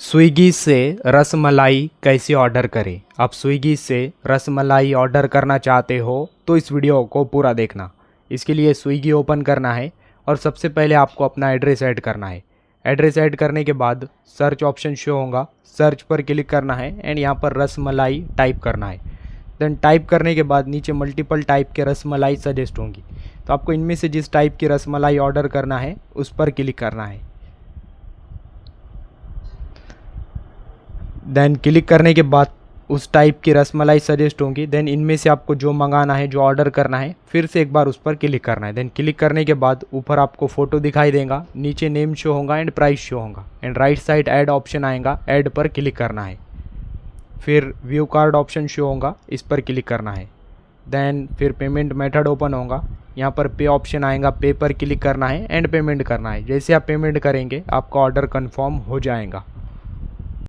Swiggy से रसमलाई कैसे order करें। आप स्विगी से रसमलाई ऑर्डर करना चाहते हो तो इस वीडियो को पूरा देखना। इसके लिए स्विगी ओपन करना है और सबसे पहले आपको अपना एड्रेस ऐड करना है। एड्रेस ऐड करने के बाद सर्च ऑप्शन शो होगा, सर्च पर क्लिक करना है एंड यहाँ पर रसमलाई टाइप करना है। देन टाइप करने के बाद नीचे मल्टीपल टाइप के रसमलाई सजेस्ट होंगी, तो आपको इनमें से जिस टाइप की रसमलाई ऑर्डर करना है उस पर क्लिक करना है। देन क्लिक करने के बाद उस टाइप की रसमलाई सजेस्ट होंगी। देन इनमें से आपको जो मंगाना है, जो ऑर्डर करना है, फिर से एक बार उस पर क्लिक करना है। देन क्लिक करने के बाद ऊपर आपको फ़ोटो दिखाई देगा, नीचे नेम शो होगा एंड प्राइस शो होगा and right side add option आएगा, ऐड पर क्लिक करना है। फिर व्यू कार्ड ऑप्शन शो होगा, इस पर क्लिक करना है। देन फिर पेमेंट मेथड ओपन होगा, यहाँ पर पे ऑप्शन आएगा, पे पर क्लिक करना है एंड पेमेंट करना है। जैसे आप पेमेंट करेंगे आपका ऑर्डर कन्फर्म हो जाएगा।